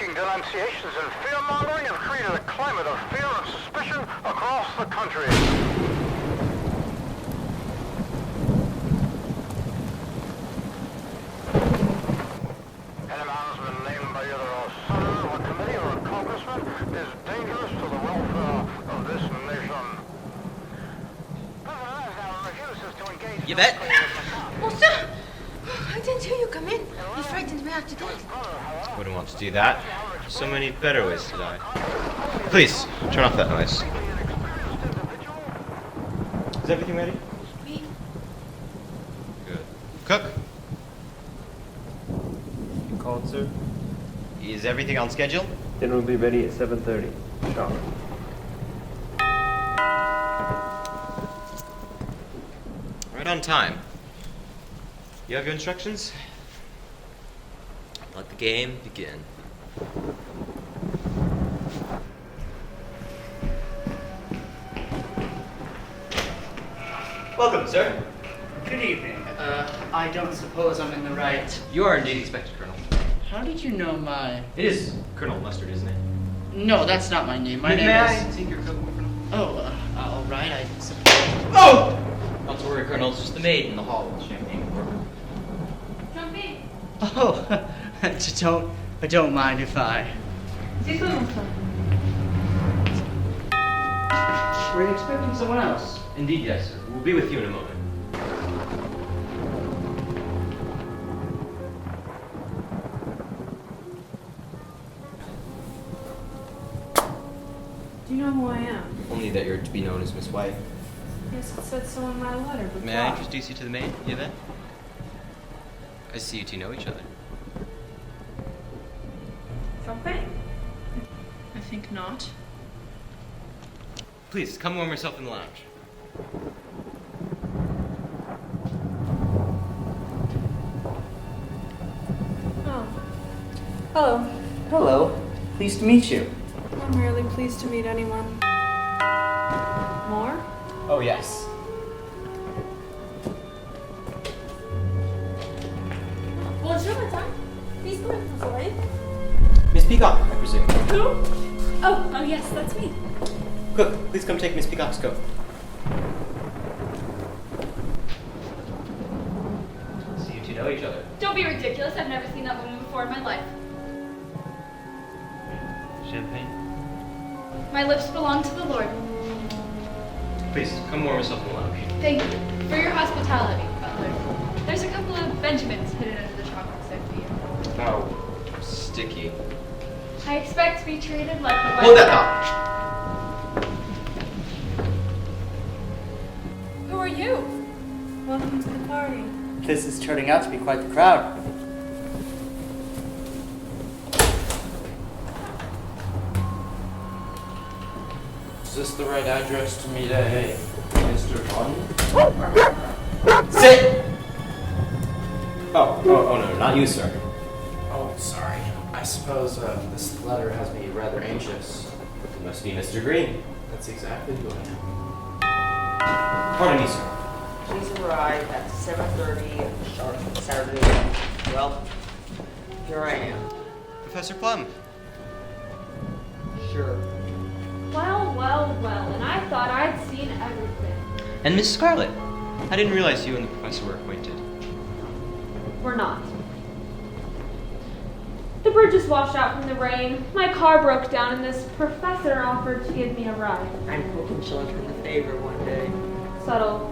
sweeping denunciations and fear-mongering have created a climate of fear and suspicion across the country. Any man who's been named by either a senator, a committee, or a congressman is dangerous to the welfare of this nation. President Eisenhower refuses to engage... Yvette? Oh, sir! I didn't hear you come in. You frightened me after death. Wouldn't want to do that. So many better ways to die. Please, turn off that noise. Is everything ready? Me? Good. Cook? You called, sir? Is everything on schedule? Dinner will be ready at 7:30. Sharp. Right on time. You have your instructions? Let the game begin. Welcome, sir. Good evening. I don't suppose I'm in the right. You are indeed expected, Colonel. How did you know my... It is Colonel Mustard, isn't it? No, that's not my name. My name May is... I take your coat, Colonel? Oh, all right, I suppose. Oh! Not to worry, Colonel. It's just the maid in the hall with the champagne for her. Jump in. Oh, don't mind if I... C'est quoi, mon frère? Were you expecting someone else? Indeed, yes, sir. We'll be with you in a moment. Do you know who I am? Only that you're to be known as Miss White. Yes, it said so in my letter, but May I why? introduce you to the maid, Yvette? I see you two know each other. Champagne? I think not. Please, come warm yourself in the lounge. Oh. Hello. Hello. Pleased to meet you. I'm rarely pleased to meet anyone. More? Oh, yes. Bonjour, madame. Please come in, sorry. Miss Peacock, I presume. Who? Oh, yes, that's me. Cook, please come take Miss Peacock's coat. See you two know each other. Don't be ridiculous. I've never seen that woman before in my life. Champagne? My lips belong to the Lord. Please, come warm yourself in the lounge. Thank you for your hospitality, butler. There's a couple of Benjamins hidden under the chocolate stick for you. Oh, sticky. I expect to be treated like the Hold that thought. Who are you? Welcome to the party. This is turning out to be quite the crowd. Is this the right address to meet a Mr. Bun? Sit! Oh, no, not you, sir. Oh, sorry. I suppose this letter has me rather anxious. It must be Mr. Green. That's exactly who I am. Pardon me, sir. Please arrive at 7:30 sharp Saturday. Well, here I am. Professor Plum. Sure. Well, and I thought I'd seen everything. And Miss Scarlet. I didn't realize you and the professor were acquainted. We're not. The bridge is washed out from the rain. My car broke down, and this professor offered to give me a ride. I'm hoping she'll return the favor one day. Subtle.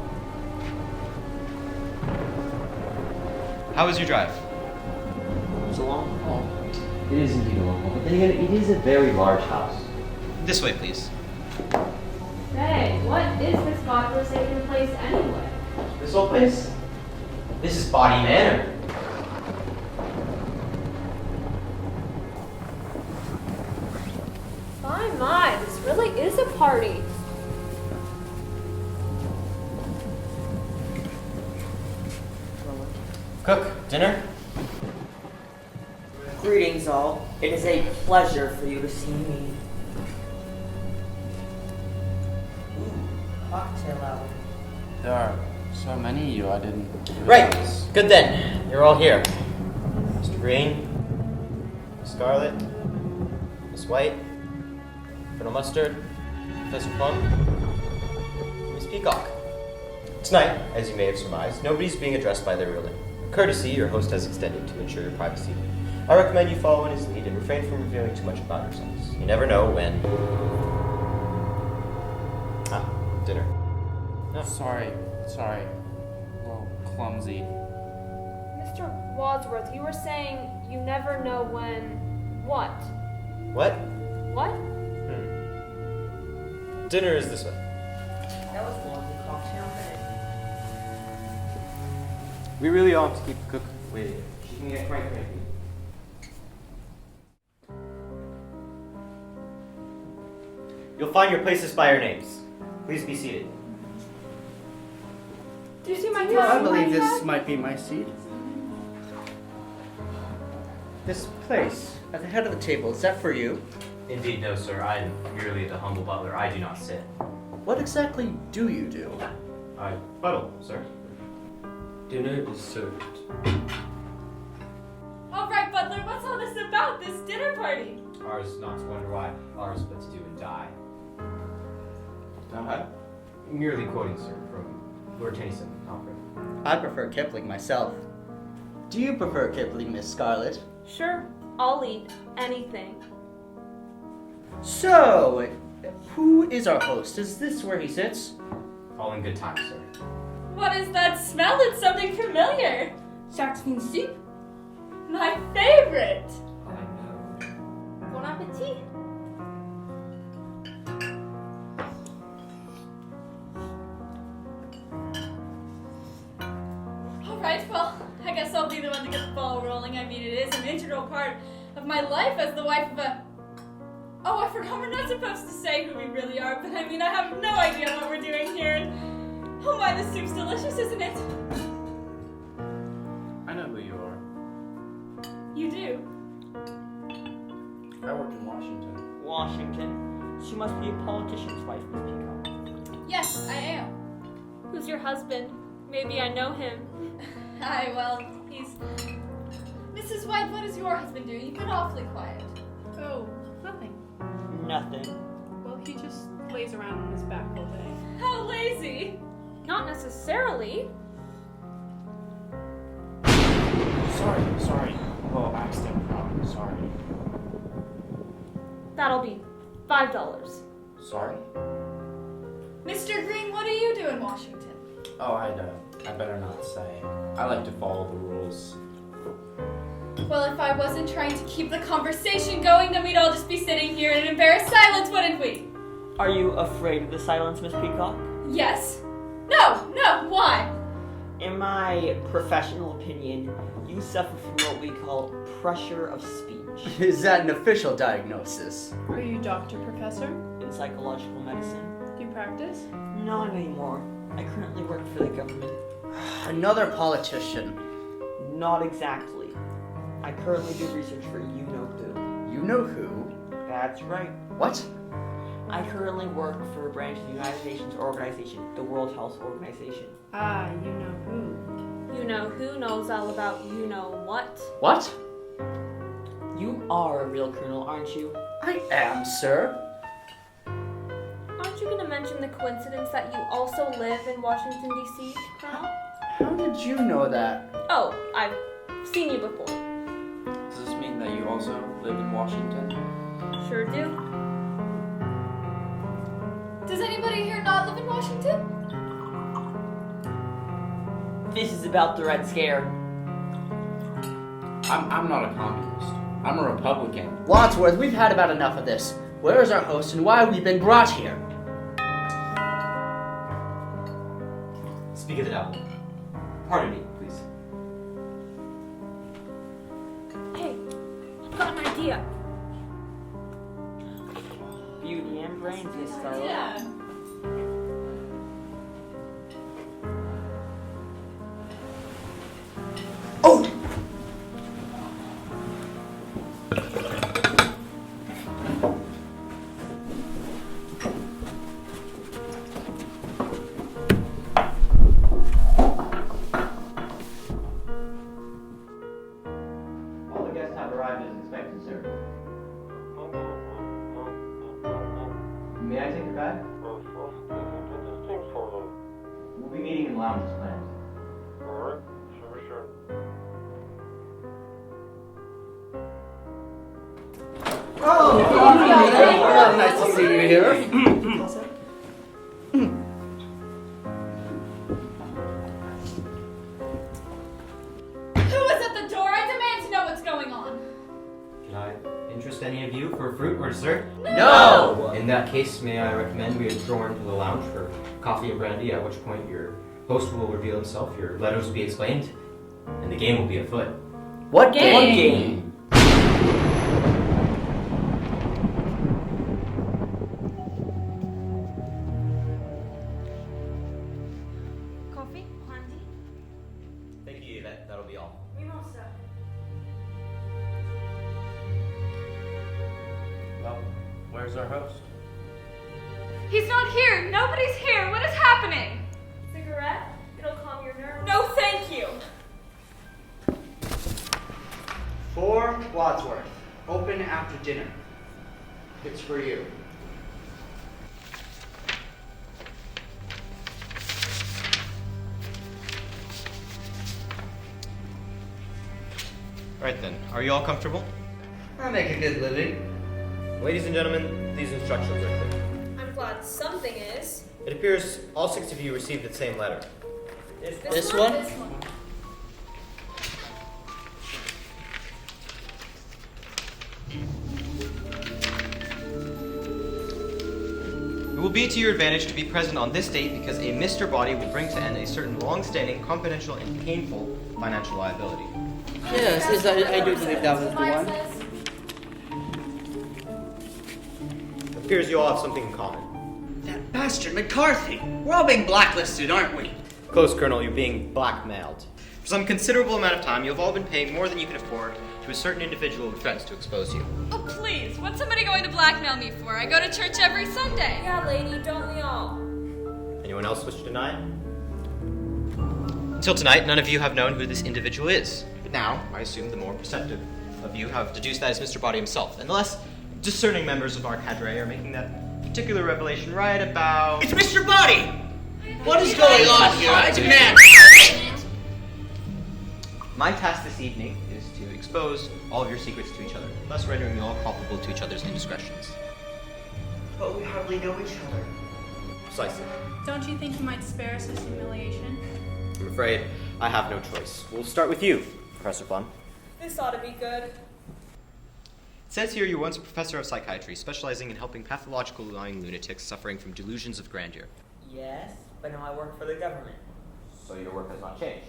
How was your drive? It was a long haul. It is indeed a long haul, but then again, it is a very large house. This way, please. Hey, what is this godforsaken place anyway? This whole place? This is Body Manor. My, this really is a party. Cook, dinner? Greetings, all. It is a pleasure for you to see me. Ooh, cocktail hour. There are so many of you, I didn't Right. realize. Good then. You're all here. Mr. Green, Scarlet, Miss White, Colonel Mustard, Professor Plum, Miss Peacock. Tonight, as you may have surmised, nobody's being addressed by their real name. Courtesy your host has extended to ensure your privacy. I recommend you follow in his lead and refrain from revealing too much about yourselves. You never know when. Dinner. No. Sorry. A little clumsy. Mr. Wadsworth, you were saying you never know when. What? What? What? Dinner is this way. That was a lovely cocktail minute. We really ought to keep the cook waiting. She can get quite cranky. You'll find your places by your names. Please be seated. Do you see my I believe this might be my seat. This place, at the head of the table, is that for you? Indeed, no, sir. I am merely the humble butler. I do not sit. What exactly do you do? I buttle, sir. Dinner is served. All right, Butler, what's all this about, this dinner party? Ours not to wonder why. Ours but to do and die. I'm merely quoting, sir, from Lord Tennyson, Alfred. I prefer Kipling myself. Do you prefer Kipling, Miss Scarlet? Sure, I'll eat anything. So, who is our host? Is this where he sits? All in good time, sir. What is that smell? It's something familiar. Shark's soup? My favorite. I know. Bon appetit. All right, well, I guess I'll be the one to get the ball rolling. I mean, it is an integral part of my life as the wife of a... Oh, I forgot we're not supposed to say who we really are, but I mean, I have no idea what we're doing here. And oh my, the soup's delicious, isn't it? I know who you are. You do? I work in Washington. Washington. She must be a politician's wife, Miss Peacock. Yes, I am. Who's your husband? Maybe I know him. Hi, well, he's... Mrs. White, what does your husband do? You've been awfully quiet. Oh, nothing. Nothing. Well, he just lays around on his back all day. How lazy! Not necessarily. Sorry. Well, accident problem. Sorry. That'll be $5. Sorry? Mr. Green, what do you do in Washington? Oh, I better not say. I like to follow the rules. Well, if I wasn't trying to keep the conversation going, then we'd all just be sitting here in embarrassed silence, wouldn't we? Are you afraid of the silence, Miss Peacock? Yes. No, why? In my professional opinion, you suffer from what we call pressure of speech. Is that an official diagnosis? Are you doctor, professor? In psychological medicine. Do you practice? Not anymore. I currently work for the government. Another politician. Not exactly. I currently do research for you-know-who. You know who? That's right. What? I currently work for a branch of the United Nations organization, the World Health Organization. Ah, you know who. You know who knows all about you know what? What? You are a real colonel, aren't you? I am, sir. Aren't you gonna mention the coincidence that you also live in Washington, D.C., Colonel? How did you know that? Oh, I've seen you before. Does this mean that you also live in Washington? Sure do. Does anybody here not live in Washington? This is about the Red Scare. I'm not a communist. I'm a Republican. Wadsworth, we've had about enough of this. Where is our host and why have we been brought here? Speak of the devil. Pardon me, please. Hey, I've got an idea. Beauty and brains, Miss Scarlet. Yeah. Oh! All the guests have arrived as expected, sir. lounge is planned. Alright, sure. Oh, nice to see you here. Who is at the door? I demand to know what's going on. Can I interest any of you for fruit or dessert? No! In that case, may I recommend we adjourn to the lounge for coffee and brandy, at which point your host will reveal himself, your letters will be explained, and the game will be afoot. What Game? What game? Coffee? Handy? Thank you, Yvette. That'll be all. Mimosa. Well, where's our host? He's not here. Nobody's here. What is happening? Cigarette? It'll calm your nerves. No, thank you. For Wadsworth. Open after dinner. It's for you. Alright then, are you all comfortable? I make a good living. Ladies and gentlemen, these instructions are clear. I'm glad something is. It appears all 6 of you received the same letter. This one? This one. It will be to your advantage to be present on this date because a Mr. Body will bring to end a certain long-standing, confidential, and painful financial liability. Yes, I do believe that was the one. It appears you all have something in common. That bastard McCarthy. We're all being blacklisted, aren't we? Close, Colonel, you're being blackmailed. For some considerable amount of time, you have all been paying more than you can afford to a certain individual who threatens to expose you. Oh, please. What's somebody going to blackmail me for? I go to church every Sunday. Yeah, lady, don't we all? Anyone else wish to deny it? Until tonight, none of you have known who this individual is. But now, I assume the more perceptive of you have deduced that it's Mr. Body himself, and the less discerning members of our cadre are making that particular revelation right about... It's Mr. Body! What is going on here? I demand. My task this evening is to expose all of your secrets to each other, thus rendering you all culpable to each other's indiscretions. But we hardly know each other. Precisely. Don't you think you might spare us this humiliation? I'm afraid I have no choice. We'll start with you, Professor Plum. This ought to be good. It says here you're once a professor of psychiatry, specializing in helping pathological lying lunatics suffering from delusions of grandeur. Yes, but now I work for the government. So your work has not changed.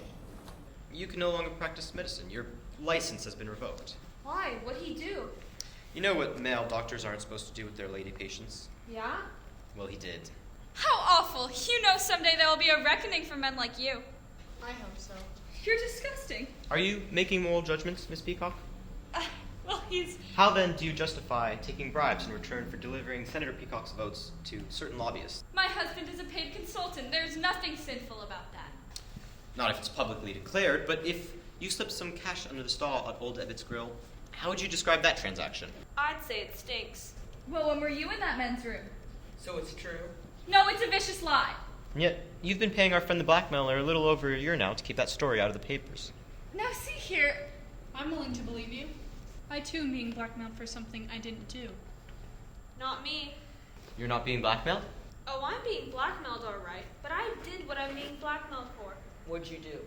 You can no longer practice medicine. Your license has been revoked. Why? What'd he do? You know what male doctors aren't supposed to do with their lady patients? Yeah? Well, he did. How awful. You know someday there will be a reckoning for men like you. I hope so. You're disgusting. Are you making moral judgments, Miss Peacock? Well, he's... How then do you justify taking bribes in return for delivering Senator Peacock's votes to certain lobbyists? My husband is a paid consultant. There's nothing sinful about that. Not if it's publicly declared, but if you slipped some cash under the stall at Old Ebbets Grill, how would you describe that transaction? I'd say it stinks. Well, when were you in that men's room? So it's true? No, it's a vicious lie. And yet, you've been paying our friend the blackmailer a little over a year now to keep that story out of the papers. Now, see here. I'm willing to believe you. I too am being blackmailed for something I didn't do. Not me. You're not being blackmailed? Oh, I'm being blackmailed all right, but I did what I'm being blackmailed for. What'd you do?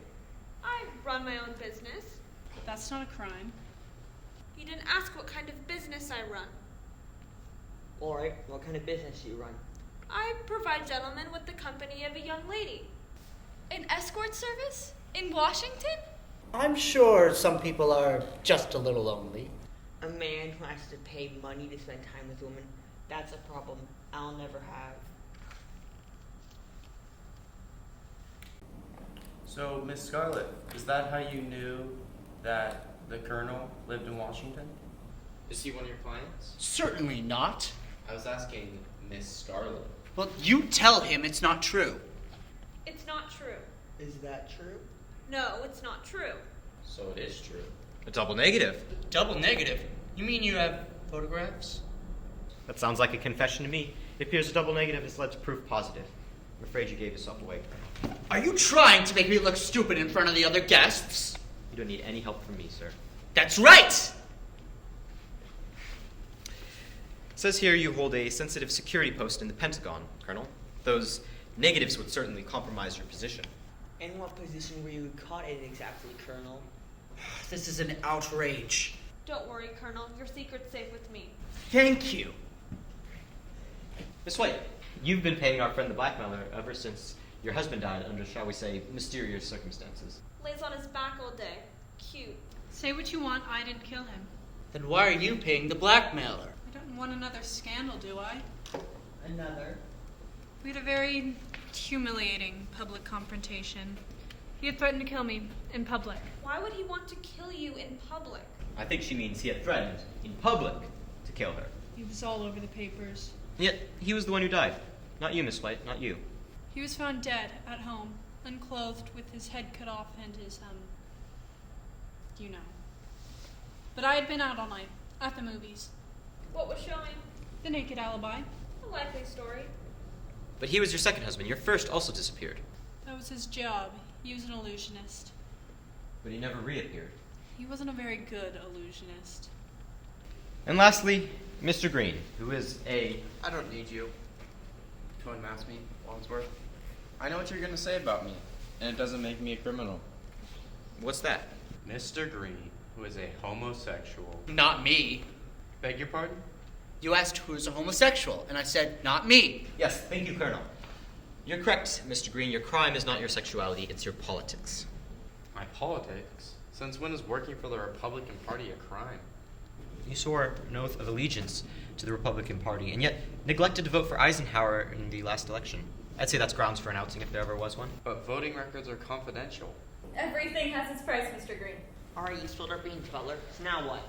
I run my own business. But that's not a crime. You didn't ask what kind of business I run. Alright, what kind of business do you run? I provide gentlemen with the company of a young lady. An escort service? In Washington? I'm sure some people are just a little lonely. A man who has to pay money to spend time with women, that's a problem I'll never have. So, Miss Scarlett, is that how you knew that the Colonel lived in Washington? Is he one of your clients? Certainly not. I was asking Miss Scarlett. Well, you tell him it's not true. It's not true. Is that true? No, it's not true. So it is true. A double negative. Double negative? You mean you have photographs? That sounds like a confession to me. It appears a double negative has led to proof positive. I'm afraid you gave yourself away, Colonel. Are you trying to make me look stupid in front of the other guests? You don't need any help from me, sir. That's right! It says here you hold a sensitive security post in the Pentagon, Colonel. Those negatives would certainly compromise your position. In what position were you caught in exactly, Colonel? This is an outrage. Don't worry, Colonel. Your secret's safe with me. Thank you. Miss White, you've been paying our friend the blackmailer ever since your husband died under, shall we say, mysterious circumstances. Lays on his back all day. Cute. Say what you want, I didn't kill him. Then why are you paying the blackmailer? I don't want another scandal, do I? Another? We had a very humiliating public confrontation. He had threatened to kill me in public. Why would he want to kill you in public? I think she means he had threatened, in public, to kill her. He was all over the papers. Yet, he was the one who died. Not you, Miss White, not you. He was found dead at home, unclothed, with his head cut off and his, you know. But I had been out all night, at the movies. What was showing? The Naked Alibi. A likely story. But he was your second husband. Your first also disappeared. That was his job. He was an illusionist. But he never reappeared. He wasn't a very good illusionist. And lastly, Mr. Green, who is a... I don't need you to unmask me, Wadsworth. I know what you're going to say about me, and it doesn't make me a criminal. What's that? Mr. Green, who is a homosexual. Not me. Beg your pardon? You asked who's a homosexual, and I said, not me. Yes, thank you, Colonel. You're correct, Mr. Green. Your crime is not your sexuality, it's your politics. My politics? Since when is working for the Republican Party a crime? You swore an oath of allegiance to the Republican Party, and yet neglected to vote for Eisenhower in the last election. I'd say that's grounds for announcing if there ever was one. But voting records are confidential. Everything has its price, Mr. Green. Alright, you spilled our beans, Butler. So now what?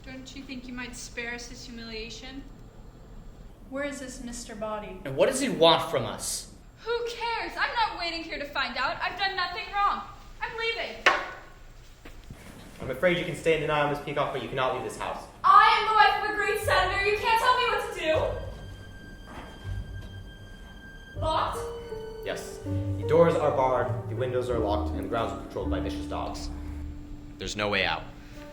Don't you think you might spare us this humiliation? Where is this Mr. Body? And what does he want from us? Who cares? I'm not waiting here to find out. I've done nothing wrong. I'm leaving. I'm afraid you can stay in denial, Miss Peacock, but you cannot leave this house. I am the wife of a great senator. You can't tell me what to do. Locked? Yes. The doors are barred, the windows are locked, and the grounds are patrolled by vicious dogs. There's no way out.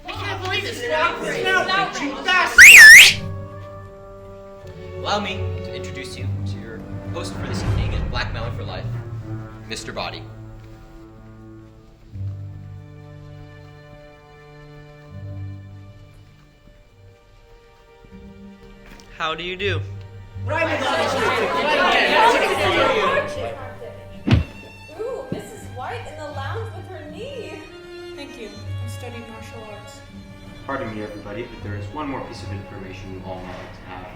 I can't believe this. It's an outrage, you bastard! Allow me to introduce you to your host for this evening and blackmailer for life, Mr. Body. How do you do? Ooh, Mrs. White in the lounge with her knee. Thank you. I'm studying martial arts. Pardon me, everybody, but there is one more piece of information you all might like to have.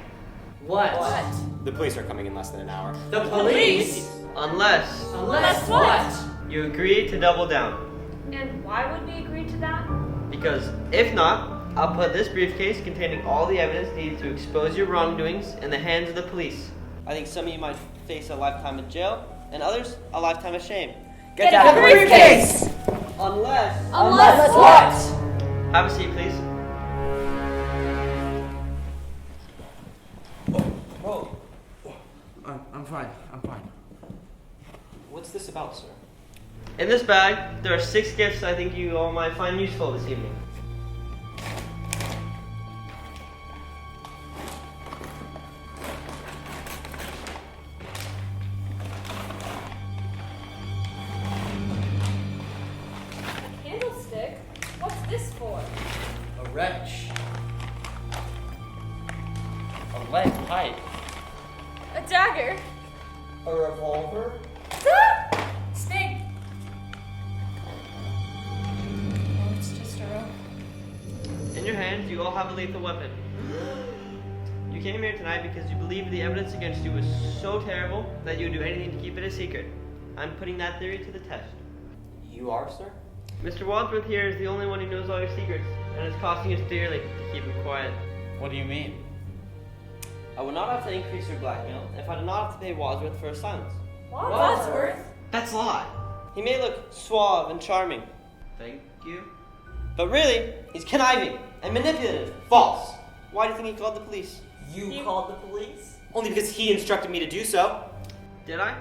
What? The police are coming in less than an hour. The police? Unless Unless what? you agree to double down. And why would we agree to that? Because if not, I'll put this briefcase containing all the evidence needed to expose your wrongdoings in the hands of the police. I think some of you might face a lifetime in jail, and others a lifetime of shame. Get out the briefcase! Unless what? Have a seat, please. Whoa. I'm fine. What's this about, sir? In this bag, there are 6 gifts I think you all might find useful this evening. Candlestick? What's this for? A wrench. A lead pipe. A dagger? A revolver. Snake. Oh, it's just a rope. In your hands, you all have a lethal weapon. You came here tonight because you believe the evidence against you was so terrible that you would do anything to keep it a secret. I'm putting that theory to the test. You are, sir? Mr. Wadsworth here is the only one who knows all your secrets, and it's costing us dearly to keep him quiet. What do you mean? I would not have to increase your blackmail if I did not have to pay Wadsworth for his silence. Wadsworth? That's a lie. He may look suave and charming. Thank you. But really, he's conniving and manipulative. False. Why do you think he called the police? You called the police? Only because he instructed me to do so. Did I?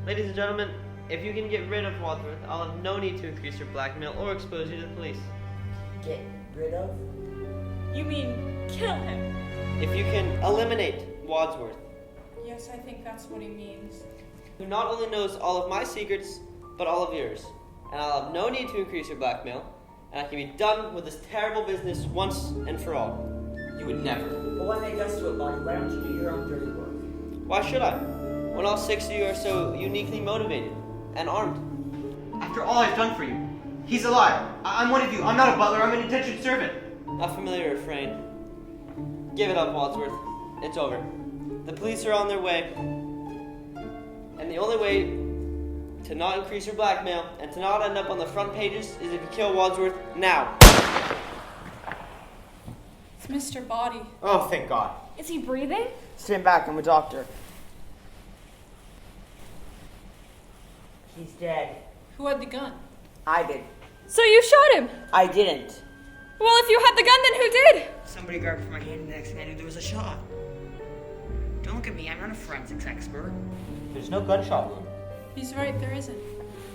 Ladies and gentlemen, if you can get rid of Wadsworth, I'll have no need to increase your blackmail or expose you to the police. Get rid of? You mean kill him? If you can eliminate Wadsworth, Yes, I think that's what he means. who not only knows all of my secrets, but all of yours. And I'll have no need to increase your blackmail, and I can be done with this terrible business once and for all. You would never. But when they gets to it, buddy, why don't you do your own dirty work? Why should I? When all 6 of you are so uniquely motivated and armed. After all I've done for you, he's a liar. I'm one of you. I'm not a butler. I'm an indentured servant. A familiar refrain. Give it up, Wadsworth. It's over. The police are on their way. And the only way to not increase your blackmail and to not end up on the front pages is if you kill Wadsworth now. It's Mr. Body. Oh, thank God. Is he breathing? Stand back, I'm a doctor. He's dead. Who had the gun? I did. So you shot him? I didn't. Well, if you had the gun, then who did? Somebody grabbed from my hand and the next thing I knew there was a shot. Don't look at me, I'm not a forensics expert. There's no gunshot wound. He's right, there isn't.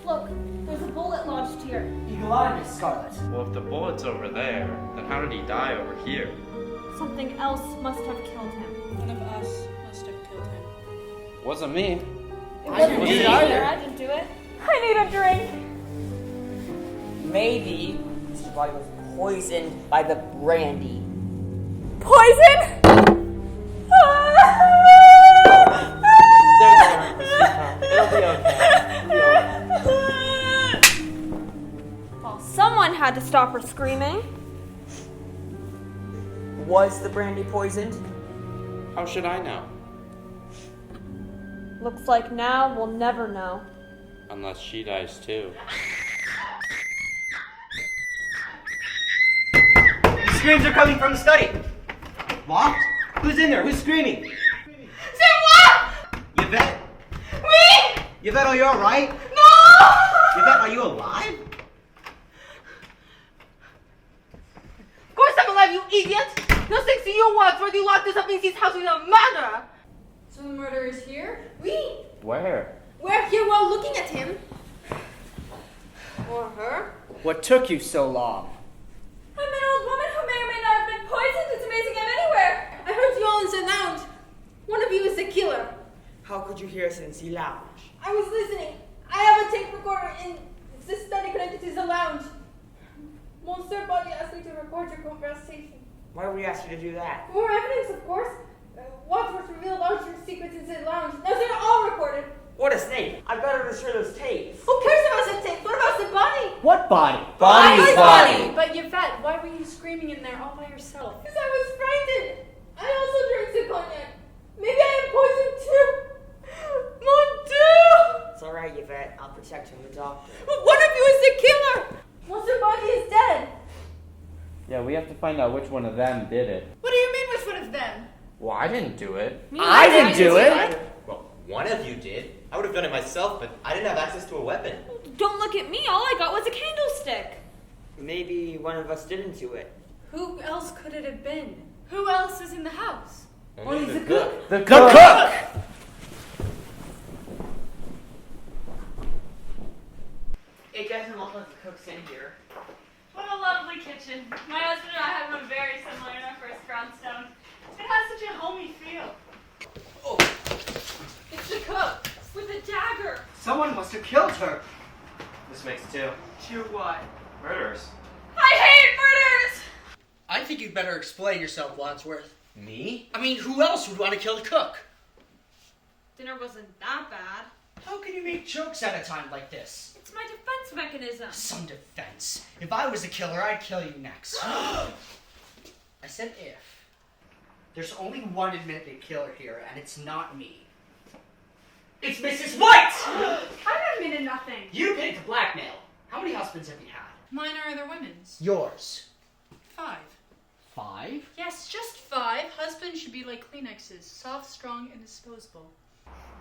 Look, there's a bullet lodged here. Eagle Eye, Miss Scarlet. Well, if the bullet's over there, then how did he die over here? Something else must have killed him. One of us must have killed him. Wasn't me. I didn't do it either. I didn't do it. I need a drink. Maybe Mr. Body was poisoned by the brandy. Poison? It'll be okay. Well, someone had to stop her screaming. Was the brandy poisoned? How should I know? Looks like now we'll never know. Unless she dies too. The screams are coming from the study. Locked? Who's in there? Who's screaming? C'est moi! Yvette? Oui! Yvette, are you alright? No! Yvette, are you alive? Of course I'm alive, you idiot! No thanks to you, Wadsworth, you locked us up in this house with a murderer! So the murderer is here? Oui! Where? We're here while looking at him. Or her. What took you so long? I'm an old woman who may or may not have been poisoned. It's amazing I'm anywhere. I heard you all in the lounge. One of you is the killer. How could you hear us in the lounge? I was listening. I have a tape recorder in the study connected to the lounge. Monsieur Body asked me to record your conversation. Why would we ask you to do that? For more evidence, of course. Wadsworth revealed large secrets in the lounge. Now they're all recorded. What a snake! I've got to destroy those tapes. Who cares about the tape? What about the body? What body? Body's body! But Yvette, why were you screaming in there all by yourself? Because I was frightened. I also drank the cognac. Maybe I am poisoned too. Mon Dieu! It's alright, Yvette. I'll protect you. I'm the doctor. One of you is the killer. Monsieur Body is dead. Yeah, we have to find out which one of them did it. What do you mean, which one of them? Well, I didn't do it. I didn't do it! Well, one of you did. I would have done it myself, but I didn't have access to a weapon. Don't look at me, all I got was a candlestick. Maybe one of us didn't do it. Who else could it have been? Who else is in the house? Only the cook. The cook! It doesn't look like the cook's in here. What a lovely kitchen. My husband and I had one very similar in our first brownstone. It has such a homey feel. Oh. It's the cook with a dagger. Someone must have killed her. This makes two. Two what? Murderers. I hate murders! I think you'd better explain yourself, Wadsworth. Me? I mean, who else would want to kill the cook? Dinner wasn't that bad. How can you make jokes at a time like this? It's my defense mechanism. Some defense. If I was the killer, I'd kill you next. I said if. There's only one admitted killer here, and it's not me. It's Mrs. White! I've admitted nothing. You paid to blackmail. How many husbands have you had? Mine are other women's. Yours. 5. 5? Yes, just 5. Husbands should be like Kleenexes, soft, strong, and disposable.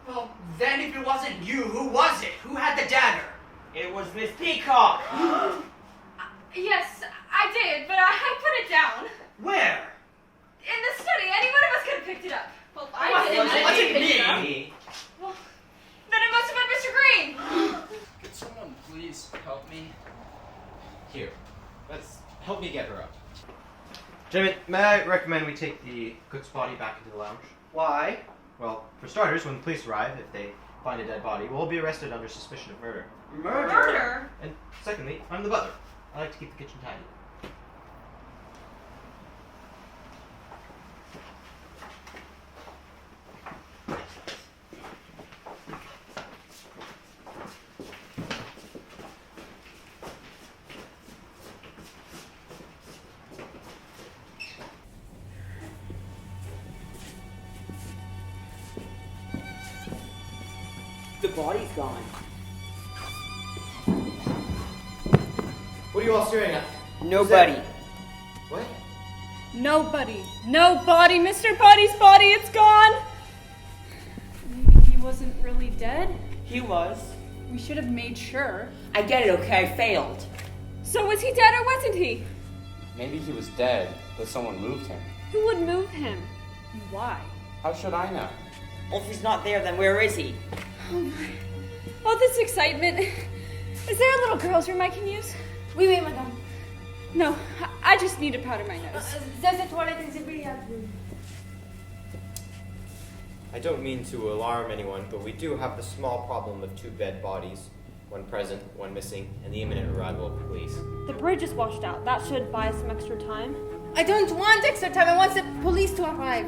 Well, then if it wasn't you, who was it? Who had the dagger? It was Miss Peacock! Yes, I did, but I put it down. Where? In the study. Any one of us could have picked it up. Well, I It didn't. wasn't me. Well, Here, let's help me get her up. Gentlemen, may I recommend we take the cook's body back into the lounge? Why? Well, for starters, when the police arrive, if they find a dead body, we'll be arrested under suspicion of murder. Murder? And secondly, I'm the butler. I like to keep the kitchen tidy. The body's gone. What are you all staring at? Nobody. What? Nobody. Nobody. Mr. Body's body, it's gone. Maybe he wasn't really dead? He was. We should have made sure. I get it, okay? I failed. So was he dead or wasn't he? Maybe he was dead, but someone moved him. Who would move him? And why? How should I know? Well, if he's not there, then where is he? Oh my. All this excitement. Is there a little girl's room I can use? Oui, oui, madame. No, I just need to powder my nose. There's a toilet in the billiard room. I don't mean to alarm anyone, but we do have the small problem of 2 dead bodies. One present, one missing, and the imminent arrival of the police. The bridge is washed out. That should buy us some extra time. I don't want extra time. I want the police to arrive.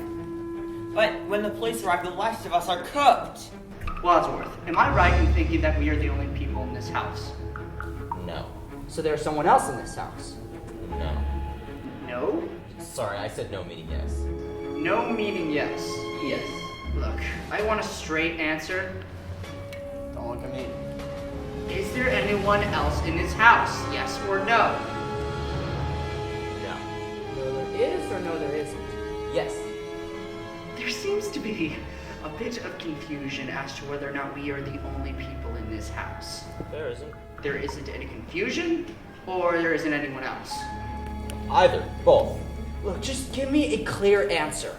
But when the police arrive, the rest of us are cooked. Wadsworth, am I right in thinking that we are the only people in this house? No. So there's someone else in this house? No. No? Sorry, I said no meaning yes. No meaning yes. Yes. Look, I want a straight answer. Don't look at me. Is there anyone else in this house? Yes or no? No. No, there is or no, there isn't? Yes. There seems to be a bit of confusion as to whether or not we are the only people in this house. There isn't. There isn't any confusion, or there isn't anyone else? Either. Both. Look, just give me a clear answer.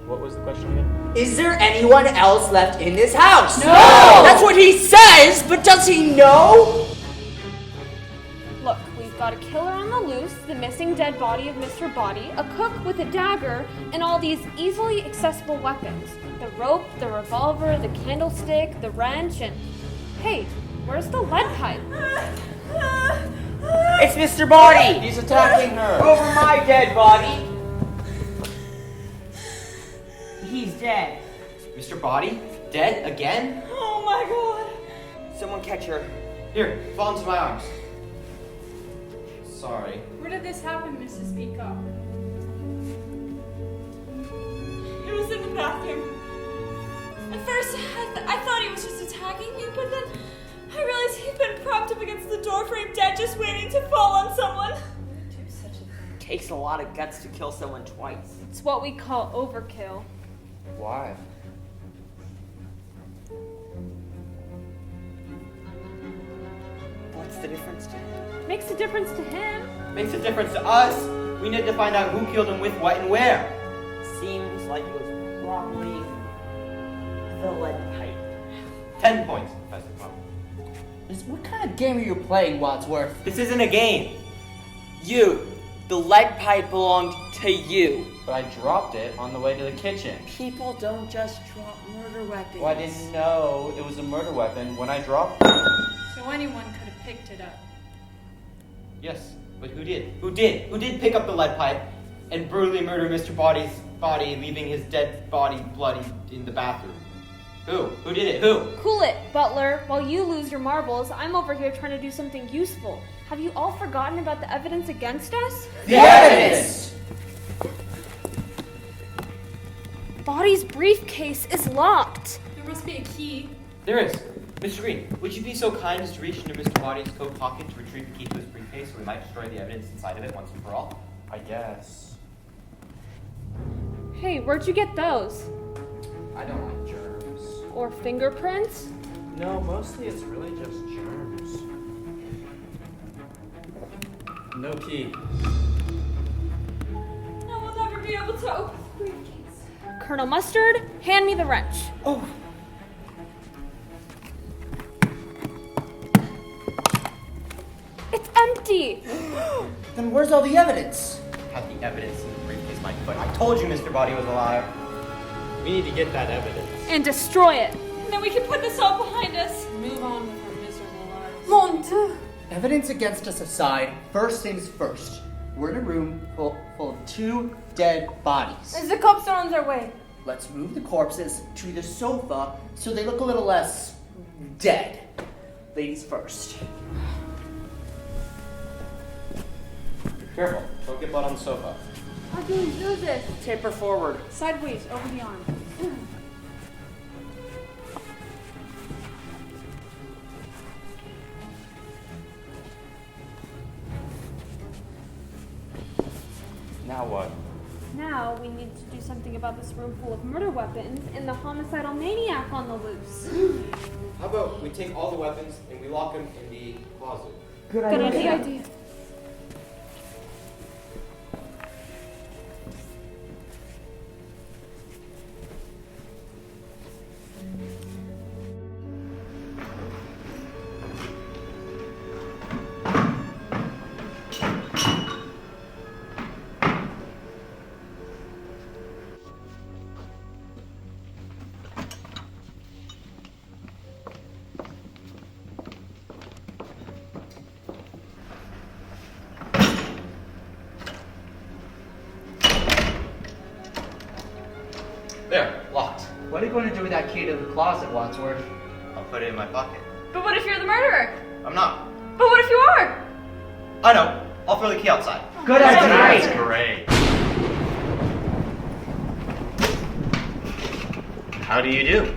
What was the question again? Is there anyone else left in this house? No! That's what he says, but does he know? Look, we've got a killer on the loose, the missing dead body of Mr. Body, a cook with a dagger, and all these easily accessible weapons. The rope, the revolver, the candlestick, the wrench, and... Hey, where's the lead pipe? It's Mr. Body! He's attacking her! Over my dead body! He's dead. Mr. Body? Dead? Again? Oh my god. Someone catch her. Here, fall into my arms. Sorry. Where did this happen, Mrs. Peacock? It was in the bathroom. At first, I thought he was just attacking me, but then I realized he'd been propped up against the doorframe dead, just waiting to fall on someone. Takes a lot of guts to kill someone twice. It's what we call overkill. Why? What's the difference to him? Makes a difference to him. Makes a difference to us. We need to find out who killed him with what and where. Seems like it was probably the lead pipe. 10 points, Professor Plum. What kind of game are you playing, Wadsworth? This isn't a game. You. The lead pipe belonged to you. But I dropped it on the way to the kitchen. People don't just drop murder weapons. Well, I didn't know it was a murder weapon when I dropped it. So anyone could have picked it up. Yes, but who did? Who did? Who did pick up the lead pipe and brutally murder Mr. Body's body, leaving his dead body bloody in the bathroom? Who? Who did it? Who? Cool it, Butler. While you lose your marbles, I'm over here trying to do something useful. Have you all forgotten about the evidence against us? The evidence! Body's briefcase is locked. There must be a key. There is. Mr. Green, would you be so kind as to reach into Mr. Body's coat pocket to retrieve the key to his briefcase so we might destroy the evidence inside of it once and for all? I guess. Hey, where'd you get those? I don't like germs. Or fingerprints? No, mostly it's really just germs. No key. No, we'll never be able to open the briefcase. Colonel Mustard, hand me the wrench. Oh. It's empty. empty. Then where's all the evidence? Have the evidence in the briefcase, my foot. I told you Mr. Body was a liar. We need to get that evidence. And destroy it. And then we can put this all behind us. Move on with our miserable lives. Mon Dieu. Evidence against us aside, first things first. We're in a room full of 2 dead bodies. The cops are on their way. Let's move the corpses to the sofa so they look a little less dead. Ladies first. Careful, don't get blood on the sofa. How do we do this? Taper forward. Sideways, over the arm. Now what? Now we need to do something about this room full of murder weapons and the homicidal maniac on the loose. How about we take all the weapons and we lock them in the closet? Good idea. There, locked. What are you going to do with that key to the closet, Wadsworth? I'll put it in my pocket. But what if you're the murderer? I'm not. But what if you are? I know. I'll throw the key outside. Good idea. That's great. How do you do?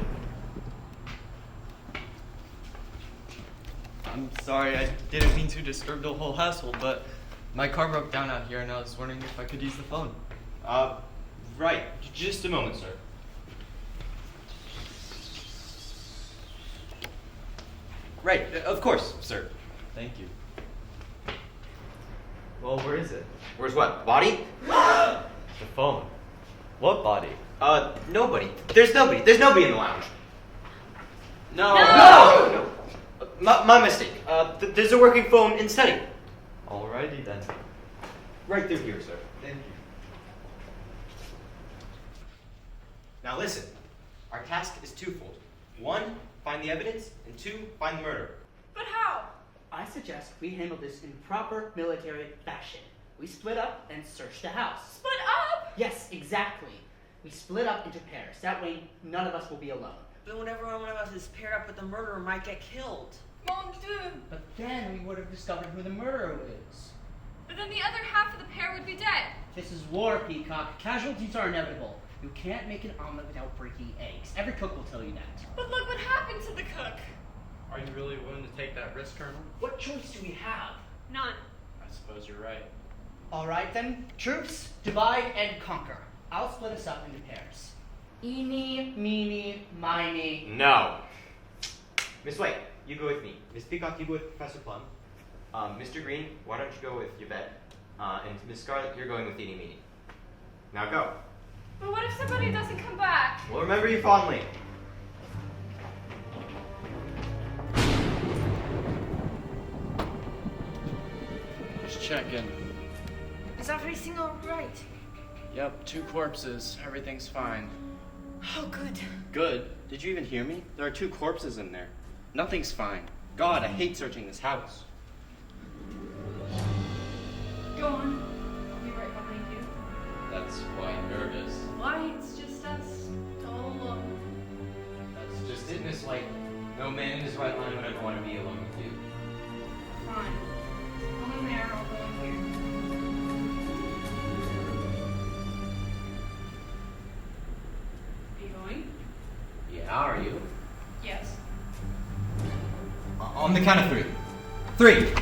I'm sorry, I didn't mean to disturb the whole household, but my car broke down out here and I was wondering if I could use the phone. Right. Just a moment, sir. Right, of course, sir. Thank you. Well, where is it? Where's what? Body? The phone. What body? Nobody. There's nobody. There's nobody in the lounge. No. My mistake. There's a working phone in study. Alrighty then. Right through here, sir. Thank you. Now listen. Our task is twofold. 1, find the evidence, and 2, find the murderer. But how? I suggest we handle this in proper military fashion. We split up and search the house. Split up? Yes, exactly. We split up into pairs. That way, none of us will be alone. But whenever one of us is paired up with the murderer, might get killed. Mon Dieu. But then we would have discovered who the murderer is. But then the other half of the pair would be dead. This is war, Peacock. Casualties are inevitable. You can't make an omelet without breaking eggs. Every cook will tell you that. But look what happened to the cook. Are you really willing to take that risk, Colonel? What choice do we have? None. I suppose you're right. All right then, troops, divide and conquer. I'll split us up into pairs. Eeny, meeny, miny. No. Miss White, you go with me. Miss Peacock, you go with Professor Plum. Mr. Green, why don't you go with Yvette? And Miss Scarlet, you're going with Eeny Meeny. Now go. But what if somebody doesn't come back? We'll remember you fondly. Just checking. Is everything all right? Yep, 2 corpses. Everything's fine. Oh, good. Good? Did you even hear me? There are 2 corpses in there. Nothing's fine. God, I hate searching this house. Go on. I'll be right behind you. That's quite nervous. Why? It's just us. All alone. That's just it, Miss White. No man in his right mind would ever want to be alone with you. Fine. Go in there, I'll go in here. Are you going? Yeah, are you? Yes. On the count of 3. 3!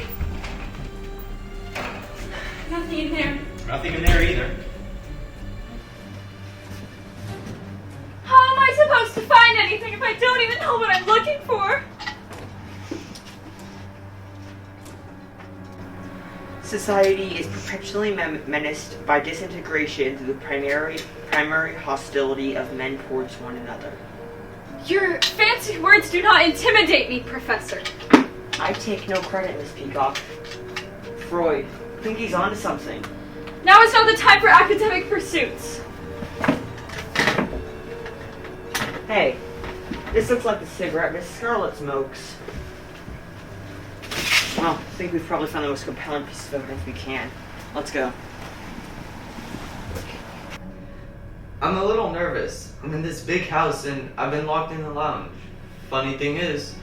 Nothing in there. Nothing in there either. How am I supposed to find anything if I don't even know what I'm looking for? Society is perpetually menaced by disintegration through the primary hostility of men towards one another. Your fancy words do not intimidate me, Professor. I take no credit, Miss Peacock. Freud. I think he's onto something. Now is not the time for academic pursuits. Hey, this looks like the cigarette Miss Scarlet smokes. Well, I think we've probably found the most compelling piece of evidence we can. Let's go. I'm a little nervous. I'm in this big house and I've been locked in the lounge. Funny thing is,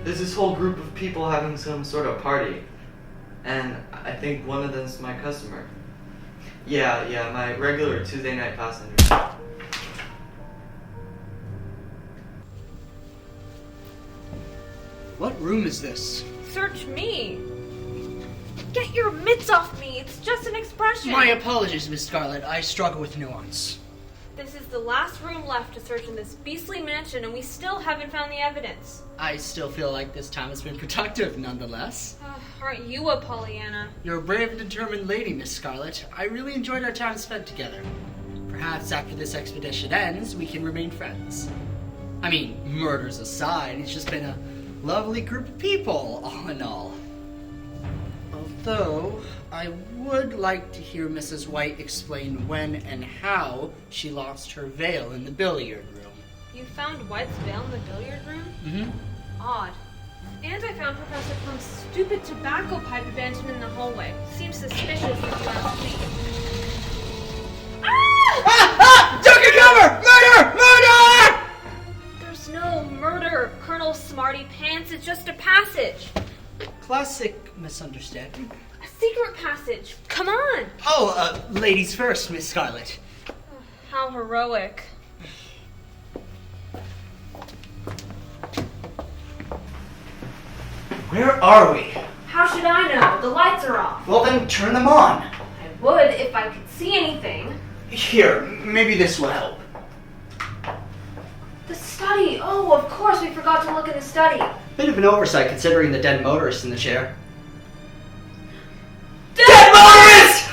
there's this whole group of people having some sort of party. And I think one of them's my customer. Yeah, my regular Tuesday night passenger. What room is this? Search me. Get your mitts off me. It's just an expression. My apologies, Miss Scarlet. I struggle with nuance. This is the last room left to search in this beastly mansion, and we still haven't found the evidence. I still feel like this time has been productive, nonetheless. Aren't you a Pollyanna? You're a brave and determined lady, Miss Scarlet. I really enjoyed our time spent together. Perhaps after this expedition ends, we can remain friends. I mean, murders aside, it's just been a lovely group of people, all in all. Although, I would like to hear Mrs. White explain when and how she lost her veil in the billiard room. You found White's veil in the billiard room? Mm-hmm. Odd. And I found Professor Plum's stupid tobacco pipe abandoned in the hallway. Seems suspicious if you ask me. Duck and cover! Murder! Murder! There's no murder, Colonel Smarty Pants. It's just a passage. Classic misunderstanding. A secret passage. Come on. Oh, ladies first, Miss Scarlet. How heroic. Where are we? How should I know? The lights are off. Well, then turn them on. I would if I could see anything. Here, maybe this will help. The study. Oh, of course, we forgot to look in the study. Bit of an oversight considering the dead motorist in the chair. Dead motorist!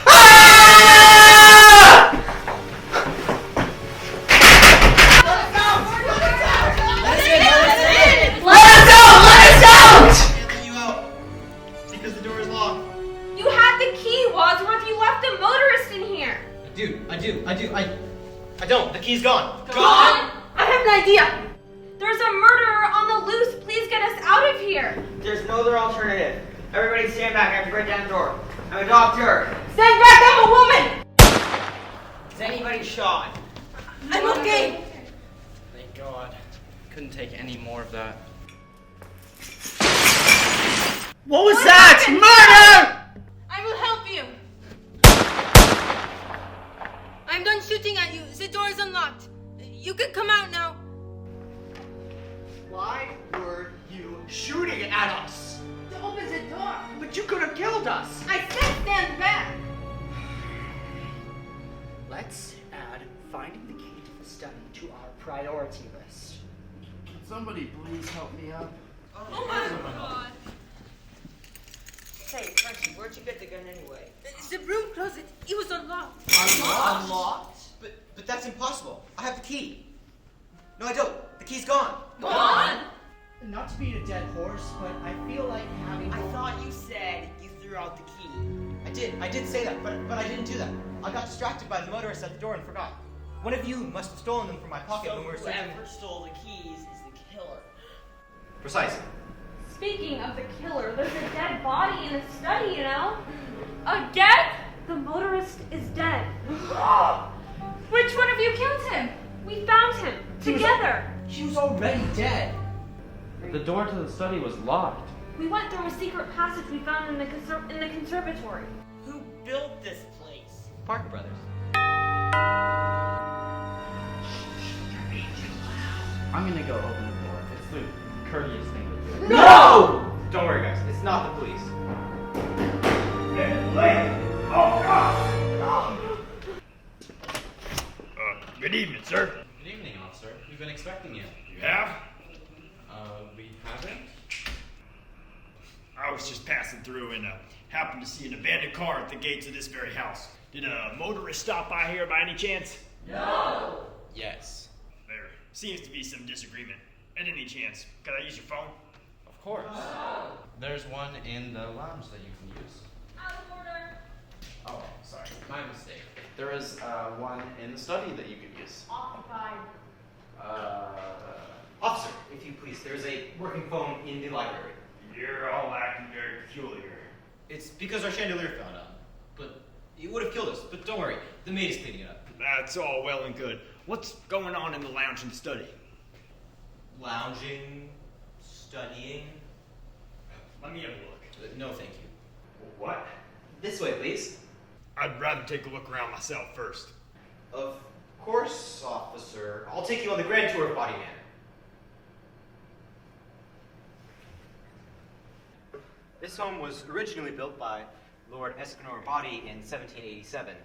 I don't. The key's gone. Gone? I have an idea. There's a murderer on the loose. Please get us out of here. There's no other alternative. Everybody stand back. I have to break down the door. I'm a doctor. Stand back, I'm a woman! Is anybody shot? I'm okay. Thank God. Couldn't take any more of that. What was that? Murder! I will help you. I'm done shooting at you. The door is unlocked. You can come out now. Why were you shooting at us? To open the door. But you could have killed us. I said stand back. Let's add finding the key to the study to our priority list. Can somebody please help me up? Oh my God. Hey, Frenchie, where'd you get the gun anyway? It's the broom closet. It was unlocked. Unlocked? But that's impossible. I have the key. No, I don't. The key's gone. Gone? Not to beat a dead horse, but I feel like having... I thought you said you threw out the key. I did say that, but I didn't do that. I got distracted by the motorist at the door and forgot. One of you must have stolen them from my pocket when we were searching. Whoever stole the keys is the killer. Precisely. Speaking of the killer, there's a dead body in the study, you know? Again? The motorist is dead. Which one of you killed him? We found him. Together. He was already dead. The door to the study was locked. We went through a secret passage we found in the conservatory. Who built this place? Parker Brothers. I'm gonna go open the door. It's the courteous thing to do. No! Don't worry, guys. It's not the police. Good evening, sir. Good evening, officer. We've been expecting you. You have? We haven't? I was just passing through and happened to see an abandoned car at the gates of this very house. Did a motorist stop by here by any chance? No. Yes. There seems to be some disagreement. At any chance, could I use your phone? Of course. There's one in the lounge that you can use. Out of order. Oh, sorry. My mistake. There is one in the study that you could use. Occupied. Officer, if you please, there's a working phone in the library. You're all acting very peculiar. It's because our chandelier fell down. But it would have killed us. But don't worry, the maid is cleaning it up. That's all well and good. What's going on in the lounge and study? Lounging, studying. Let me have a look. No, thank you. What? This way, please. I'd rather take a look around myself first. Of course, officer. I'll take you on the grand tour of Body Manor. This home was originally built by Lord Escanor Body in 1787.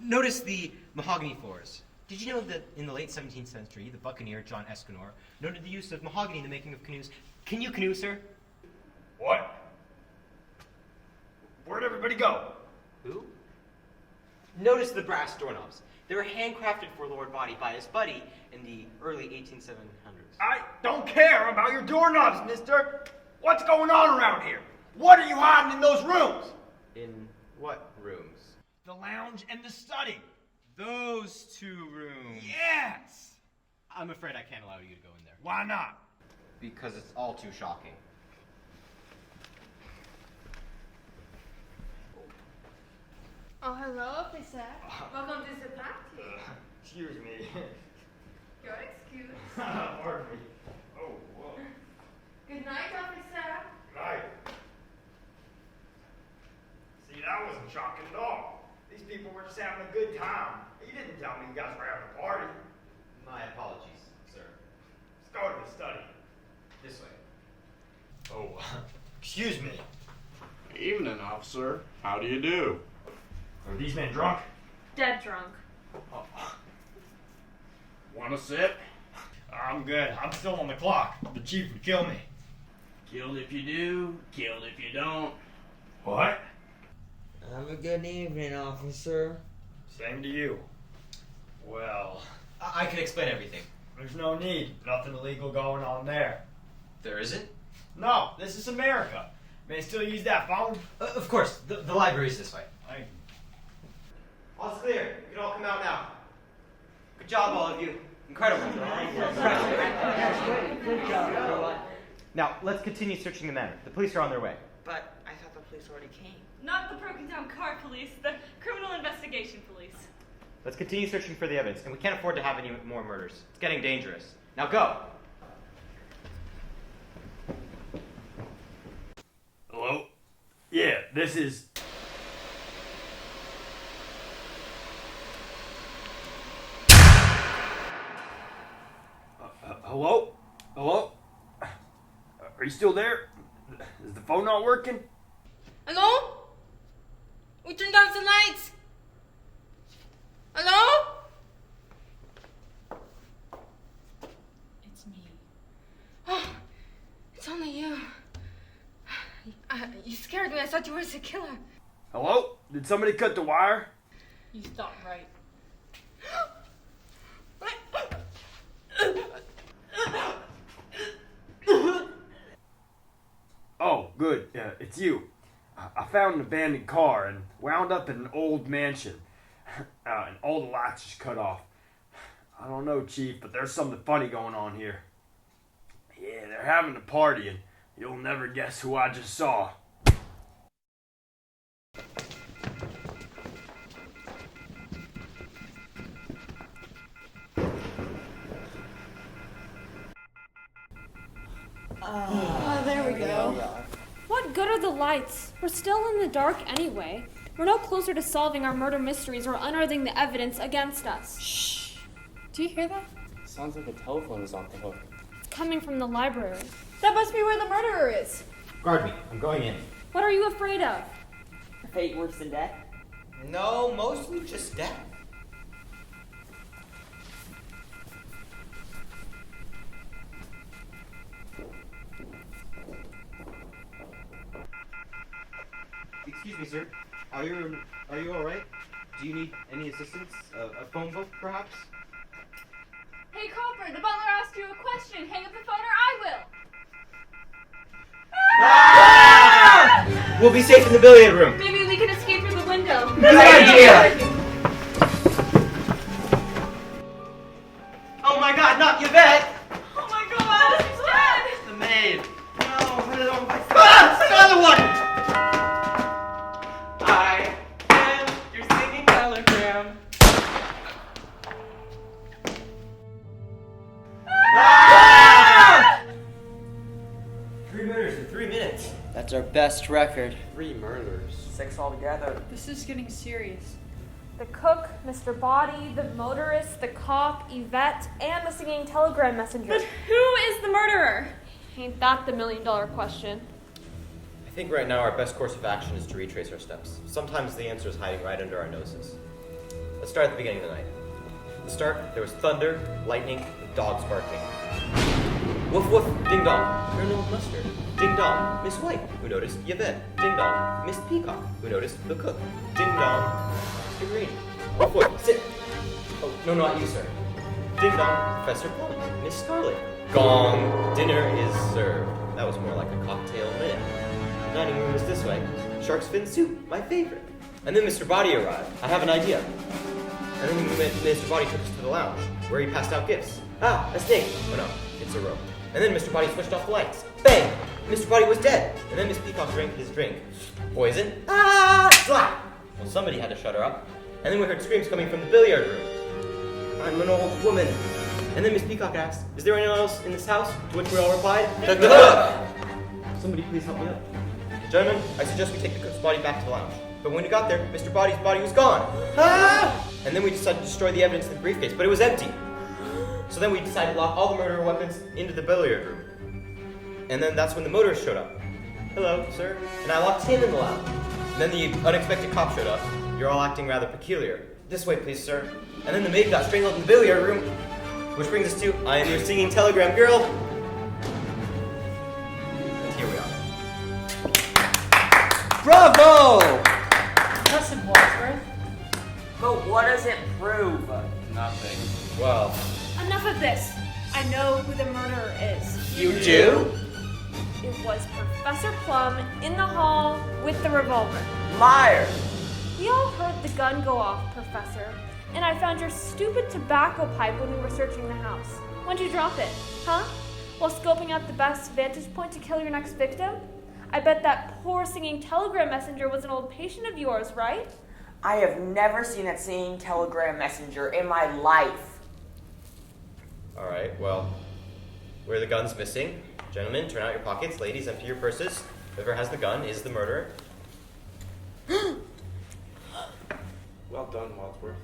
Notice the mahogany floors. Did you know that in the late 17th century, the buccaneer John Escanor noted the use of mahogany in the making of canoes? Can you canoe, sir? What? Where'd everybody go? Who? Notice the brass doorknobs. They were handcrafted for Lord Body by his buddy in the early 1800s. I don't care about your doorknobs, mister. What's going on around here? What are you hiding in those rooms? In what rooms? The lounge and the study. Those two rooms. Yes! I'm afraid I can't allow you to go in there. Why not? Because it's all too shocking. Oh, hello, officer. Welcome to the party. Excuse me. Your excuse. Pardon me. Oh, whoa. Good night, officer. Right. See, that wasn't shocking at all. These people were just having a good time. You didn't tell me you guys were having a party. My apologies, sir. Let's go to the study. This way. Oh, excuse me. Evening, officer. How do you do? Are these men drunk? Dead drunk. Oh. Want a sip? I'm good. I'm still on the clock. The chief would kill me. Killed if you do, killed if you don't. What? Have a good evening, officer. Same to you. Well, I can explain everything. there's no need. Nothing illegal going on there. There isn't? No, this is America. May I still use that phone? Of course. The library's this way. Thank you. All's clear. You can all come out now. Good job, all of you. Incredible. Good job, everyone. Now, let's continue searching the manor. The police are on their way. But I thought the police already came. Not the broken down car police, the criminal investigation police. Let's continue searching for the evidence, and we can't afford to have any more murders. It's getting dangerous. Now go! Hello? Yeah, this is... hello? Hello? Are you still there? Is the phone not working? Hello? We turned off the lights. Hello? It's me. Oh, it's only you. You scared me. I thought you were the killer. Hello? Did somebody cut the wire? You thought right. Oh, good. It's you. I found an abandoned car and wound up in an old mansion. And all the lights just cut off. I don't know, Chief, but there's something funny going on here. Yeah, they're having a party and you'll never guess who I just saw. Oh, there we go. What good are the lights? We're still in the dark anyway. We're no closer to solving our murder mysteries or unearthing the evidence against us. Shh. Do you hear that? Sounds like the telephone is off the hook. It's coming from the library. That must be where the murderer is. Guard me. I'm going in. What are you afraid of? A fate worse than death? No, mostly just death. Excuse me, sir. Are you all right? Do you need any assistance? A phone book, perhaps? Hey, Copper, the butler asked you a question. Hang up the phone or I will. We'll be safe in the billiard room. Maybe we can Good idea! Oh my god, not Yvette! Oh my god, he's dead! The maid. Another one! I am your singing telegram. Ah! 3 murders in 3 minutes. That's our best record. 3 murders. 6 altogether. This is getting serious. The cook, Mr. Body, the motorist, the cop, Yvette, and the singing telegram messenger. But who is the murderer? Ain't that the $1,000,000 question? I think right now our best course of action is to retrace our steps. Sometimes the answer is hiding right under our noses. Let's start at the beginning of the night. At the start, there was thunder, lightning, and dogs barking. Woof woof, ding dong, Colonel Mustard. Ding dong, Miss White, who noticed Yvette. Ding dong, Miss Peacock, who noticed the cook. Ding dong, Mr. Green. Woof woof, sit. Oh, no, not you, sir. Ding dong, Professor Plum, Miss Scarlet. Gong, dinner is served. That was more like a cocktail minute. The dining room is this way. Shark's fin soup, my favorite. And then Mr. Body arrived. I have an idea. And then Mr. Body took us to the lounge, where he passed out gifts. Ah, a snake. Oh no, it's a rope. And then Mr. Body switched off the lights. Bang! Mr. Body was dead. And then Miss Peacock drank his drink. Poison. Ah! Slap! Well, somebody had to shut her up. And then we heard screams coming from the billiard room. I'm an old woman. And then Miss Peacock asked, is there anyone else in this house? To which we all replied, the cook! Somebody please help me up. Gentlemen, I suggest we take the cook's body back to the lounge. But when we got there, Mr. Body's body was gone. Ah! And then we decided to destroy the evidence in the briefcase, but it was empty. So then we decided to lock all the murder weapons into the billiard room. And then that's when the motorist showed up. Hello, sir. And I locked him in the lounge. And then the unexpected cop showed up. You're all acting rather peculiar. This way, please, sir. And then the maid got strangled in the billiard room. Which brings us to, I am your singing telegram girl. And here we are. Bravo! Impressive, Wadsworth. But what does it prove? Nothing. Well, Enough of this. I know who the murderer is. You do? It was Professor Plum in the hall with the revolver. Liar! We all heard the gun go off, Professor, and I found your stupid tobacco pipe when we were searching the house. When'd you drop it, huh? While scoping out the best vantage point to kill your next victim? I bet that poor singing telegram messenger was an old patient of yours, right? I have never seen that singing telegram messenger in my life. alright, well, where the gun's missing. Gentlemen, turn out your pockets. Ladies, empty your purses. Whoever has the gun is the murderer. Well done, Wadsworth.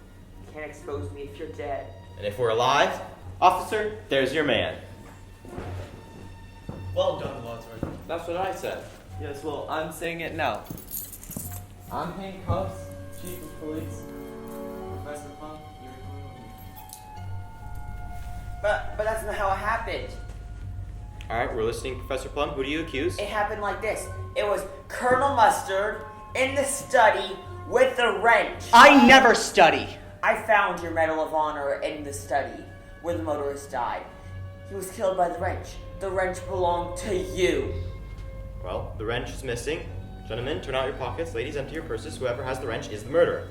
Can't expose me if you're dead. And if we're alive, officer, there's your man. Well done, Wadsworth. That's what I said. Yes, well, I'm saying it now. I'm handcuffs, Chief of Police. Professor Plum, you're going with me. But that's not how it happened. Alright, we're listening, Professor Plum. Who do you accuse? It happened like this. It was Colonel Mustard in the study with the wrench. I never study. I found your Medal of Honor in the study where the motorist died. He was killed by the wrench. The wrench belonged to you. Well, the wrench is missing. Gentlemen, turn out your pockets. Ladies, empty your purses. Whoever has the wrench is the murderer.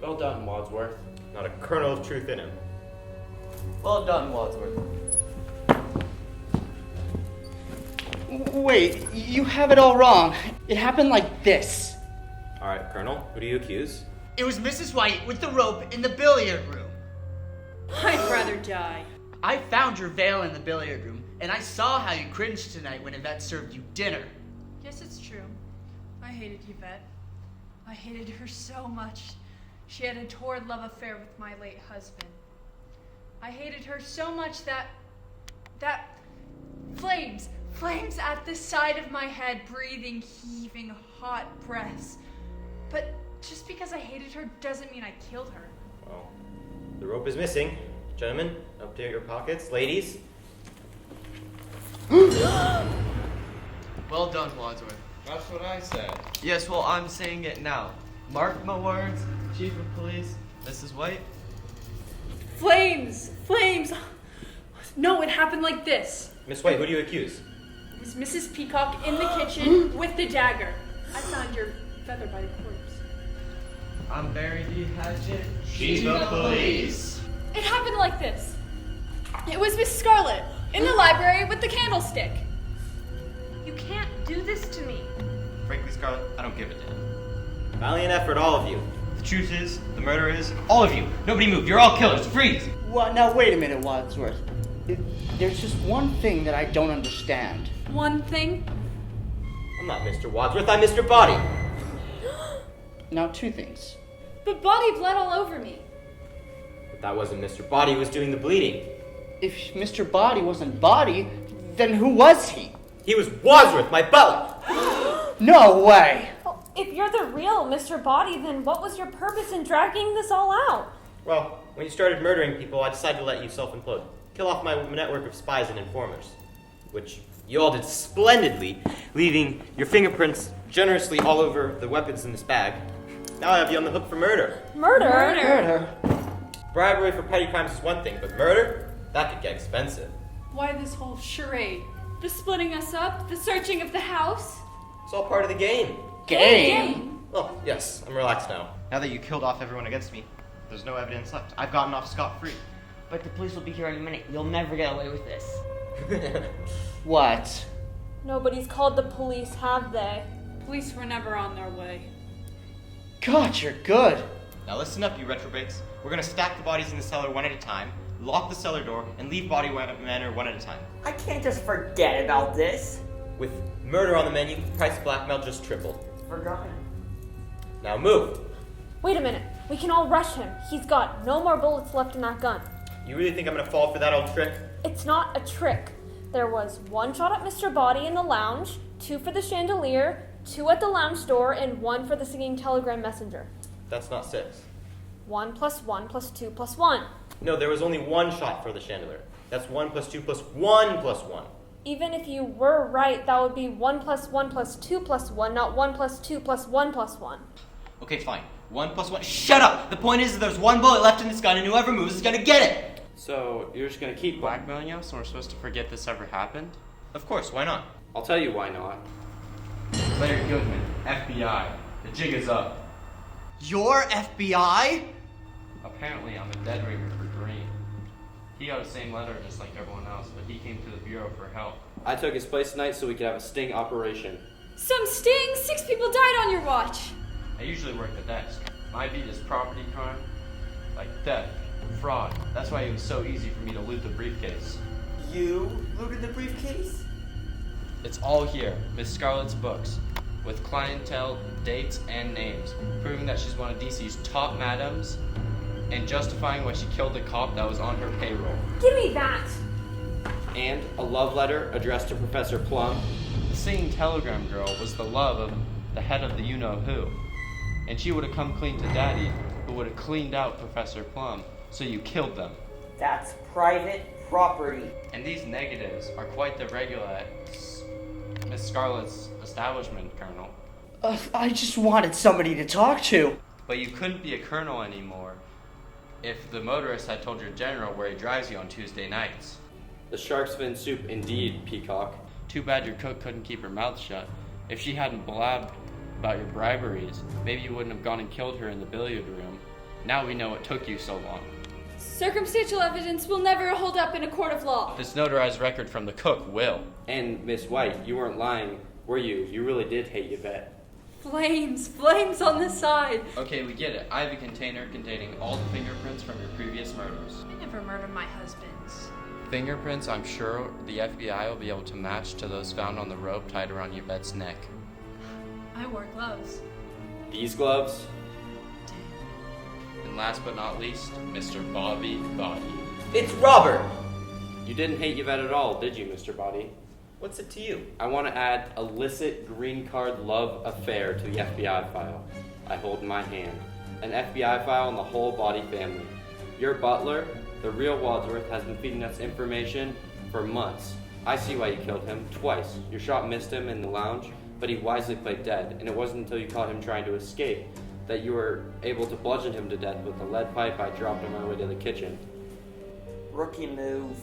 Well done, Wadsworth. Not a kernel of truth in him. Well done, Wadsworth. Wait, you have it all wrong. It happened like this. Alright, Colonel, who do you accuse? It was Mrs. White with the rope in the billiard room. I'd rather die. I found your veil in the billiard room, and I saw how you cringed tonight when Yvette served you dinner. Yes, it's true. I hated Yvette. I hated her so much. She had a torrid love affair with my late husband. I hated her so much that flames at the side of my head, breathing, heaving, hot breaths. But just because I hated her doesn't mean I killed her. Well, the rope is missing. Gentlemen, update your pockets. Ladies. Well done, Wadsworth. That's what I said. Yes, well, I'm saying it now. Mark my words, Chief of Police, Mrs. White. Flames! Flames! No, it happened like this. Miss White, who do you accuse? was Mrs. Peacock in the kitchen with the dagger. I found your feather by the corpse. I'm Barry D. Hatchet. She's the police. It happened like this. It was Miss Scarlet in the library with the candlestick. You can't do this to me. Frankly, Scarlet, I don't give a damn. Valiant effort, all of you. The truth is, the murder is, all of you. Nobody move. You're all killers. Freeze. Well, now wait a minute, Wadsworth. There's just one thing that I don't understand. One thing? I'm not Mr. Wadsworth, I'm Mr. Body. Now, two things. But Body bled all over me. But that wasn't Mr. Body who was doing the bleeding. If Mr. Body wasn't Body, then who was he? He was Wadsworth, my butler. No way! Well, if you're the real Mr. Body, then what was your purpose in dragging this all out? Well, when you started murdering people, I decided to let you self-implode. Kill off my network of spies and informers. Which you all did splendidly, leaving your fingerprints generously all over the weapons in this bag. Now I have you on the hook for murder. Murder? Bribery for petty crimes is one thing, but murder? That could get expensive. Why this whole charade? The splitting us up, the searching of the house. It's all part of the game. Game? Oh, yes, I'm relaxed now. Now that you killed off everyone against me, there's no evidence left. I've gotten off scot-free. But the police will be here in a minute. You'll never get away with this. What? Nobody's called the police, have they? Police were never on their way. God, you're good. Now listen up, you retrobates. We're gonna stack the bodies in the cellar one at a time, lock the cellar door, and leave Body Manor one at a time. I can't just forget about this. With murder on the menu, the price of blackmail just tripled. Forgotten. Now move. Wait a minute. We can all rush him. He's got no more bullets left in that gun. You really think I'm gonna fall for that old trick? It's not a trick. There was one shot at Mr. Body in the lounge, 2 for the chandelier, 2 at the lounge door, and 1 for the singing telegram messenger. That's not 6. 1 + 1 + 2 + 1. No, there was only 1 shot for the chandelier. That's 1 + 2 + 1 + 1. Even if you were right, that would be 1 + 1 + 2 + 1, not 1 + 2 + 1 + 1. Okay, fine. 1 + 1. Shut up! The point is that there's 1 bullet left in this gun, and whoever moves is gonna get it! So, you're just gonna keep blackmailing us and we're supposed to forget this ever happened? Of course, why not? I'll tell you why not. Claire Goodman, FBI. The jig is up. You're FBI? Apparently, I'm a dead ringer for Green. He got the same letter just like everyone else, but he came to the Bureau for help. I took his place tonight so we could have a sting operation. Some sting? 6 people died on your watch. I usually work the desk. My beat is property crime, like theft, fraud. That's why it was so easy for me to loot the briefcase. You looted the briefcase? It's all here, Miss Scarlet's books, with clientele, dates, and names, proving that she's one of DC's top madams, and justifying why she killed the cop that was on her payroll. Give me that! And a love letter addressed to Professor Plum. The singing telegram girl was the love of the head of the you-know-who, and she would have come clean to Daddy, who would have cleaned out Professor Plum, so you killed them. That's private property. And these negatives are quite the regular at Miss Scarlet's establishment, Colonel. I just wanted somebody to talk to. But you couldn't be a colonel anymore if the motorist had told your general where he drives you on Tuesday nights. The shark's fin soup indeed, Peacock. Too bad your cook couldn't keep her mouth shut. If she hadn't blabbed about your briberies, maybe you wouldn't have gone and killed her in the billiard room. Now we know what took you so long. Circumstantial evidence will never hold up in a court of law. This notarized record from the cook will. And Miss White, you weren't lying, were you? You really did hate Yvette. Flames on the side. Okay, we get it. I have a container containing all the fingerprints from your previous murders. I never murdered my husbands. Fingerprints I'm sure the FBI will be able to match to those found on the rope tied around Yvette's neck. I wore gloves. These gloves? And last but not least, Mr. Bobby Body. It's Robert! You didn't hate Yvette at all, did you, Mr. Body? What's it to you? I want to add illicit green card love affair to the FBI file. I hold in my hand. An FBI file on the whole Body family. Your butler, the real Wadsworth, has been feeding us information for months. I see why you killed him, twice. Your shot missed him in the lounge, but he wisely played dead, and it wasn't until you caught him trying to escape that you were able to bludgeon him to death with the lead pipe I dropped on my way to the kitchen. Rookie move.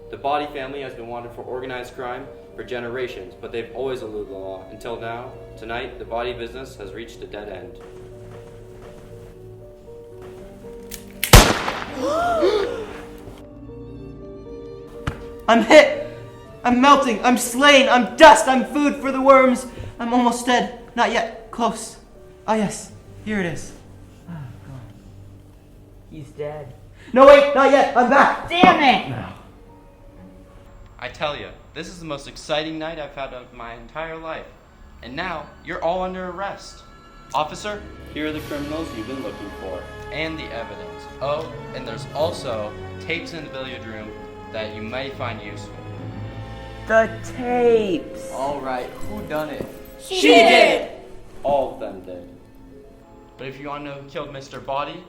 The Body family has been wanted for organized crime for generations, but they've always eluded the law. Until now, tonight, the Body business has reached a dead end. I'm hit! I'm melting! I'm slain! I'm dust! I'm food for the worms! I'm almost dead. Not yet. Close. Ah, yes. Here it is. Oh, God. He's dead. No, wait! Not yet! I'm back! Damn it! No. I tell you, this is the most exciting night I've had of my entire life. And now, you're all under arrest. Officer, here are the criminals you've been looking for. And the evidence. Oh, and there's also tapes in the billiard room that you might find useful. The tapes. Alright, who done it? She did! All of them did. But if you want to know who killed Mr. Body,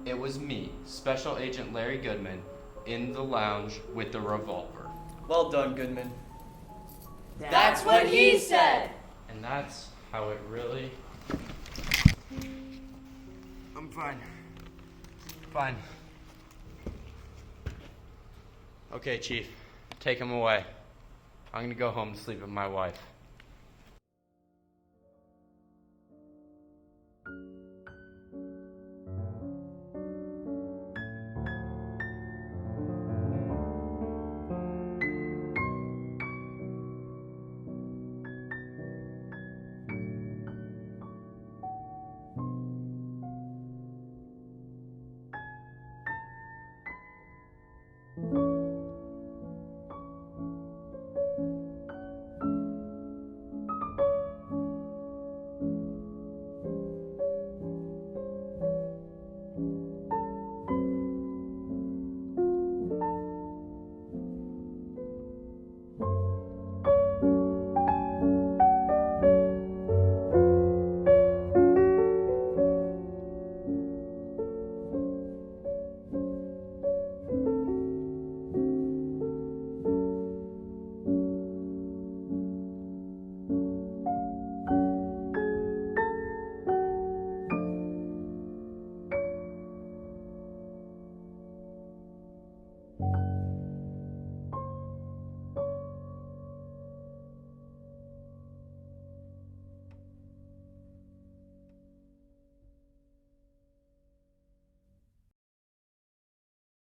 it was me, Special Agent Larry Goodman, in the lounge with the revolver. Well done, Goodman. That's what he said. And that's how it really... I'm fine. Fine. Okay, Chief. Take him away. I'm gonna go home to sleep with my wife.